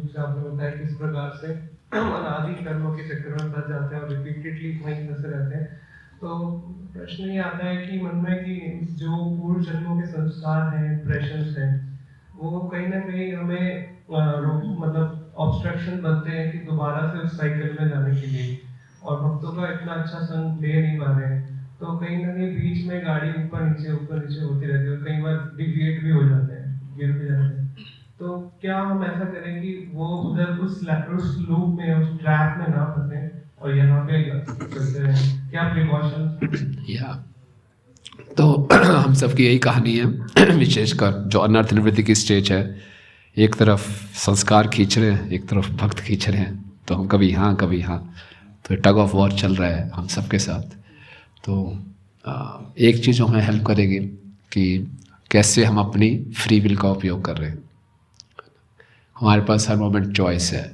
जैसे आपने बताया किस प्रकार से हम अनादि कर्मों के चक्कर में फंस जाते हैं और रिपीटेडली वहीं फंसे रहते हैं। तो प्रश्न ये आता है कि मन में कि जो पूर्व जन्मों के संस्कार हैं, इम्प्रेशंस हैं, वो कहीं ना कहीं हमें मतलब ऑब्स्ट्रक्शन बनते हैं कि दोबारा से उस साइकिल में जाने के लिए, और भक्तों का इतना अच्छा संग ले नहीं पा रहे हैं। तो कहीं ना कहीं बीच में गाड़ी ऊपर नीचे होती रहती है, और कई बार डिविएट भी हो जाते हैं, गिर भी जाते हैं। तो क्या हम ऐसा करें कि वो उधर उस लूप में, उस ट्रैप में ना फंसे और यहाँ पे चलते रहें? क्या प्रिकॉशन? या तो हम सबकी यही कहानी है, विशेषकर जो अनर्थ निवृत्ति की स्टेज है। एक तरफ संस्कार खींच रहे हैं, एक तरफ भक्त खींच रहे हैं, तो हम कभी यहाँ कभी यहाँ, तो टग ऑफ वॉर चल रहा है हम सबके साथ। तो एक चीज़ हमें हेल्प करेगी कि कैसे हम अपनी फ्री विल का उपयोग कर रहे हैं। हमारे पास हर मोमेंट चॉइस है,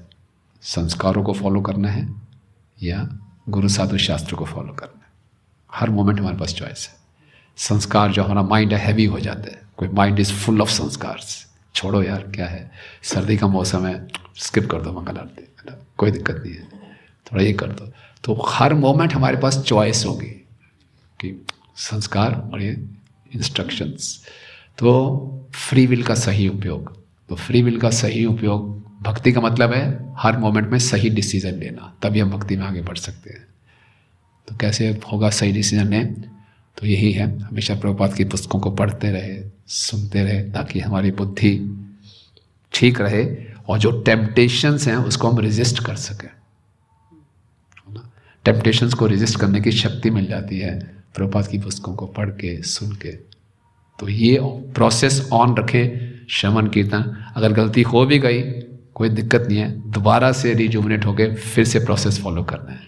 संस्कारों को फॉलो करना है या गुरु साधु शास्त्र को फॉलो करना है। हर मोमेंट हमारे पास चॉइस है। संस्कार जो हमारा माइंड है हैवी हो जाता है, कोई माइंड इज़ फुल ऑफ संस्कार, छोड़ो यार क्या है, सर्दी का मौसम है, स्किप कर दो मंगल आरती, है ना, कोई दिक्कत नहीं है, थोड़ा ये कर दो। तो हर मोमेंट हमारे पास चॉइस होगी कि संस्कार और ये इंस्ट्रक्शंस। तो फ्री विल का सही उपयोग, तो फ्री विल का सही उपयोग, भक्ति का मतलब है हर मोमेंट में सही डिसीजन लेना, तभी हम भक्ति में आगे बढ़ सकते हैं। तो कैसे होगा सही डिसीजन लें? तो यही है, हमेशा प्रभुपाद की पुस्तकों को पढ़ते रहे, सुनते रहे, ताकि हमारी बुद्धि ठीक रहे और जो टेम्पटेशंस हैं उसको हम रेजिस्ट कर सकें। टेम्पटेशंस को रेजिस्ट करने की शक्ति मिल जाती है प्रभुपाद की पुस्तकों को पढ़ के, सुन के। तो ये प्रोसेस ऑन रखें, श्रवण कीर्तन। अगर गलती हो भी गई कोई दिक्कत नहीं है, दोबारा से रिजुमिनेट होके फिर से प्रोसेस फॉलो करना है।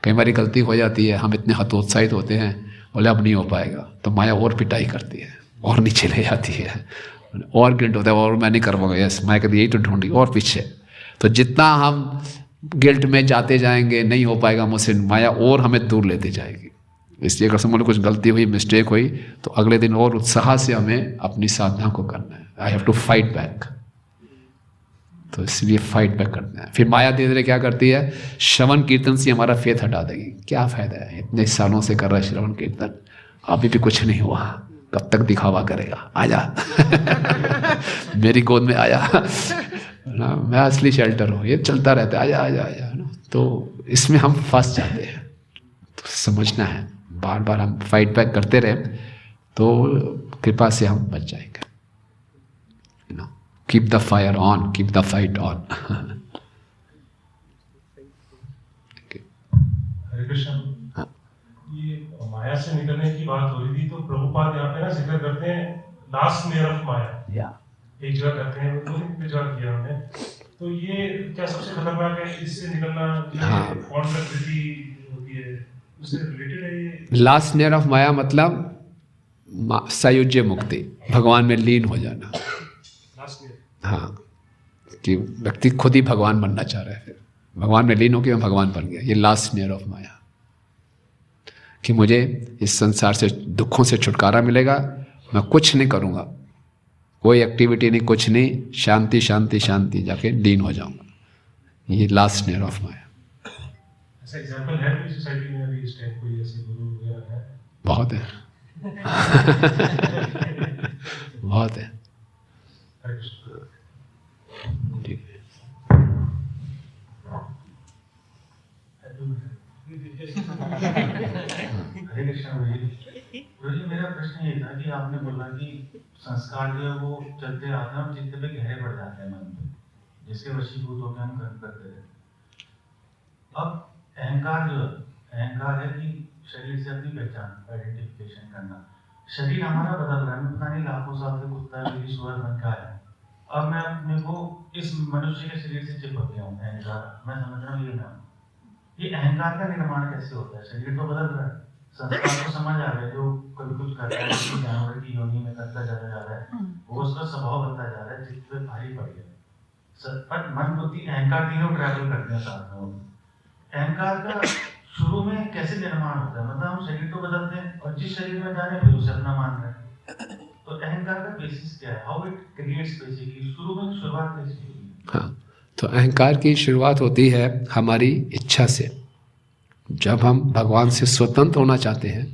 कई बार गलती हो जाती है, हम इतने हतोत्साहित होते हैं, बोले अब नहीं हो पाएगा, तो माया और पिटाई करती है और नीचे ले जाती है, और गिल्ट होता है, और मैं नहीं कर पाऊंगा, यस माया कहती यही तो ढूंढी और पीछे। तो जितना हम गिल्ट में जाते जाएंगे, नहीं हो पाएगा मुझसे, माया और हमें दूर लेती जाएगी। इसलिए अगर समझ लो कुछ गलती हुई, मिस्टेक हुई, तो अगले दिन और उत्साह से हमें अपनी साधना को करना है। I have to fight back. तो इसलिए फाइट बैक करना है। फिर माया धीरे धीरे क्या करती है, श्रवण कीर्तन से हमारा फेथ हटा देगी। क्या फायदा है, इतने सालों से कर रहा है श्रवण कीर्तन, अभी भी कुछ नहीं हुआ, कब तक दिखावा करेगा, आजा मेरी गोद में आया ना, मैं असली शेल्टर हूँ, ये चलता रहता है, आजा आजा आजा ना। तो इसमें हम फंस जाते हैं। तो समझना है, बार बार हम फाइट बैक करते रहे तो कृपा से हम बच जाएंगे। Keep the fire on, keep the fight on. Hare Krishna. हाँ। ये माया से निकलने की बात हो रही थी, तो प्रभुपाद यहाँ पे ना जिक्र करते हैं लास्ट लेयर ऑफ माया, एक जगह करते हैं, दो तीन जगह किया हमने। तो ये क्या सबसे खतरनाक है, इससे निकलना? हाँ, कॉन्ट्रैक्टिविटी होती है, उससे रिलेटेड है ये। लास्ट लेयर ऑफ माया मतलब सायुज्य मुक्ति, भगवान में लीन हो जाना। हाँ, कि व्यक्ति खुद ही भगवान बनना चाह रहा है, फिर भगवान में लीन होकर मैं भगवान बन गया। ये लास्ट लेयर ऑफ माया, कि मुझे इस संसार से दुखों से छुटकारा मिलेगा, मैं कुछ नहीं करूँगा, कोई एक्टिविटी नहीं, कुछ नहीं, शांति शांति शांति, जाके लीन हो जाऊँगा। ये लास्ट लेयर ऑफ माया। ऐसा एग्जांपल है कोई सोसाइटी में अभी इस टाइप कोई ऐसे गुरु वगैरह है? बहुत है बहुत है। ठीक है। हरे कृष्ण जी, मेरा प्रश्न ये था कि आपने बोला कि संस्कार जो है वो चलते आते हैं और जितने पे गहरे पड़ जाते हैं मन में, जिसके वशीभूत होकर हम कर्म करते रहते। अब अहंकार जो अहंकार है कि शरीर से अपनी पहचान, आइडेंटिफिकेशन करना। शरीर हमारा बदल रहा है, मैं पता नहीं लाखों साल से कुत्ता मेरी सुअर बन का है, अब मैं अपने को इस मनुष्य के शरीर से चिपक गया हूँ। अहंकार, मैं समझ रहा हूँ ये नाम, ये अहंकार का निर्माण कैसे होता है? शरीर तो बदल रहा है, संस्कार को समझ आ रहा है, जो कभी कुछ कर रहा है, जानवर की योनि में करता जा रहा है, वो उसका स्वभाव बनता जा रहा है, जिसपे भारी पड़ गया। पर मन बुद्धि अहंकार तीनों ट्रैवल करते हैं साथ में। अहंकार का शुरू में कैसे निर्माण होता है? मतलब हम शरीर तो बदलते हैं और जिस शरीर में जाने फिर उसे अपना मान रहे हैं। तो अहंकार का बेसिस क्या है? हाउ इट क्रिएट्स बेसिकली, शुरू में शुरुआत कैसी होगी? हाँ, तो अहंकार की शुरुआत होती है हमारी इच्छा से। जब हम भगवान से स्वतंत्र होना चाहते हैं,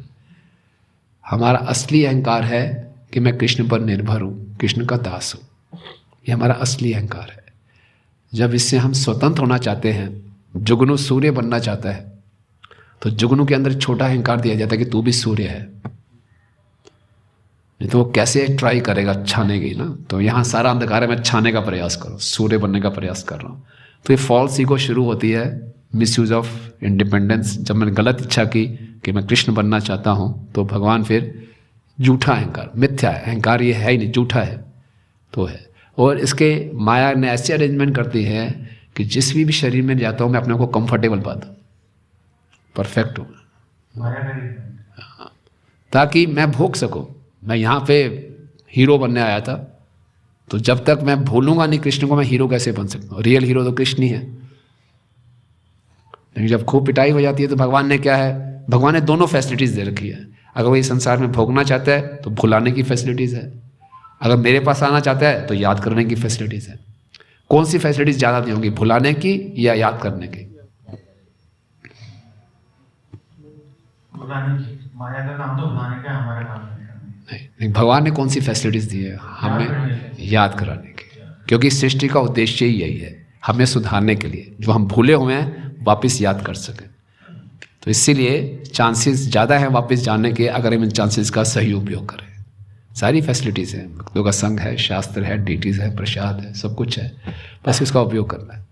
हमारा असली अहंकार है कि मैं कृष्ण पर निर्भर हूँ, कृष्ण का दास हूँ। ये हमारा असली अहंकार है। जब इससे हम स्वतंत्र होना चाहते हैं, जुगनू सूर्य बनना चाहता है, तो जुगनू के अंदर छोटा अहंकार दिया जाता है कि तू भी सूर्य है। नहीं तो वो कैसे ट्राई करेगा छाने की ना। तो यहाँ सारा अंधकार है, मैं छाने का प्रयास करूँ, सूर्य बनने का प्रयास कर रहा हूँ। तो ये फॉल्स ईगो शुरू होती है, मिसयूज ऑफ इंडिपेंडेंस। जब मैंने गलत इच्छा की कि मैं कृष्ण बनना चाहता हूँ, तो भगवान फिर झूठा अहंकार, मिथ्या है अहंकार, ये है ही नहीं, झूठा है तो है। और इसके माया ने ऐसे अरेंजमेंट करती है कि जिस भी शरीर में जाता हूँ मैं अपने को कंफर्टेबल पाता हूँ, परफेक्ट हूँ, ताकि मैं भोग सकूँ। मैं यहाँ पे हीरो बनने आया था, तो जब तक मैं भूलूंगा नहीं कृष्ण को, मैं हीरो कैसे बन सकता हूँ? रियल हीरो तो कृष्ण ही है। लेकिन जब खूब पिटाई हो जाती है तो भगवान ने क्या है, भगवान ने दोनों फैसिलिटीज़ दे रखी है। अगर वो इस संसार में भोगना चाहता है तो भुलाने की फैसिलिटीज़ है, अगर मेरे पास आना चाहता है तो याद करने की फैसिलिटीज़ है। कौन सी फैसिलिटीज़ ज़्यादा दी होंगी, भुलाने की या याद करने की? भुलाने की। माया का काम तो भुलाने का, हमारा काम नहीं, भगवान ने कौन सी फैसिलिटीज़ दी है हमें? याद कराने की। क्योंकि सृष्टि का उद्देश्य ही यही है, हमें सुधारने के लिए, जो हम भूले हुए हैं वापस याद कर सकें। तो इसीलिए चांसेस ज़्यादा हैं वापस जाने के, अगर हम इन चांसेस का सही उपयोग करें। सारी फैसिलिटीज़ हैं, भक्तों का संग है, शास्त्र है, डीटीज है, प्रसाद है, सब कुछ है, बस इसका उपयोग करना है।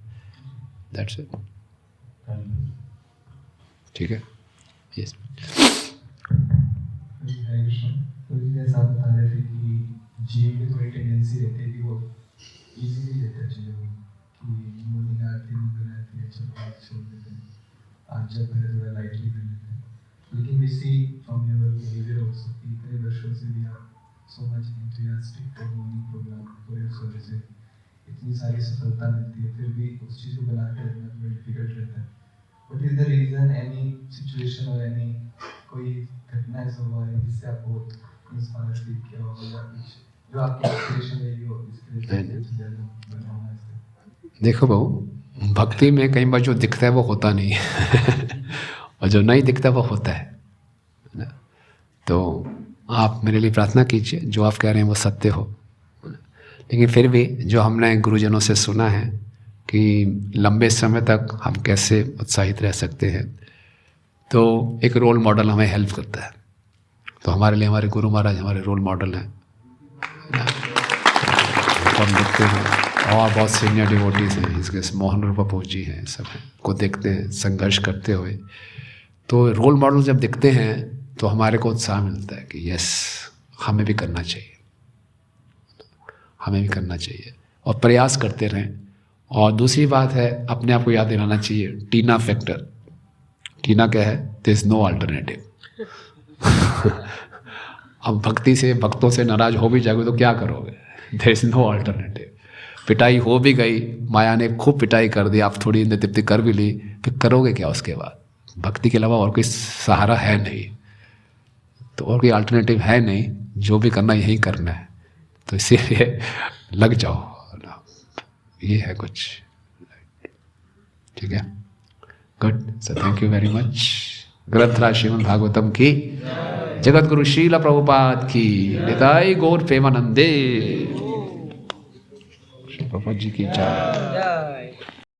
That's it. ठीक है, यस। जैसा आप बता रहे थे कि जीव की थोड़ी टेंडेंसी रहती है कि वो इजीली लेते हैं चीज़ों को, कि मुझे आती है, अच्छा बात छोड़ देते हैं, आज जब पहले थोड़ा लाइटली कर लेते हैं। लेकिन we see from your behaviour also कि कई वर्षों से भी आप so much enthusiastic for morning programme, for your services, इतनी सारी सफलता मिलती है, फिर भी उस चीज़ को बना के रखना थोड़ा डिफिकल्ट रहता है। What is the reason? Any situation और एनी कोई घटना ऐसा हुआ है जिससे आपको इंस्पायर फील किया हो, या कुछ जो आपकी इंस्पिरेशन रही हो इसके लिए बनाना है? देखो बहू, भक्ति में कई बार जो दिखता है वो होता नहीं है और जो नहीं दिखता वो होता है ना। तो आप मेरे लिए प्रार्थना कीजिए, जो आप कह रहे हैं वो सत्य हो। लेकिन फिर भी जो हमने गुरुजनों से सुना है कि लंबे समय तक हम कैसे उत्साहित रह सकते हैं, तो एक रोल मॉडल हमें हेल्प करता है। तो हमारे लिए हमारे गुरु महाराज हमारे रोल मॉडल हैं। तो हम देखते हैं, और बहुत सीनियर डिवोटीज हैं, इसके मोहन रूप प्रभु जी हैं, सब हैं, को देखते हैं संघर्ष करते हुए। तो रोल मॉडल जब दिखते हैं तो हमारे को उत्साह मिलता है कि यस, हमें भी करना चाहिए, हमें भी करना चाहिए, और प्रयास करते रहें। और दूसरी बात है, अपने आप को याद दिलाना चाहिए टीना फैक्टर। टीना क्या है? There is no alternative. अब भक्ति से, भक्तों से नाराज हो भी जाओगे तो क्या करोगे? There is no alternative. पिटाई हो भी गई, माया ने खूब पिटाई कर दी, आप थोड़ी इंद्र तृप्ति कर भी ली, फिर करोगे क्या उसके बाद? भक्ति के अलावा और कोई सहारा है नहीं, तो और कोई अल्टरनेटिव है नहीं, जो भी करना यही करना है। तो इसीलिए लग जाओ, ये है कुछ। ठीक है, good. So thank you very much. ग्रंथराज श्रीमद् भागवतम की, जगत गुरु श्रील प्रभुपाद की, निताई गौर प्रेमानंदे, प्रभु जी की जय।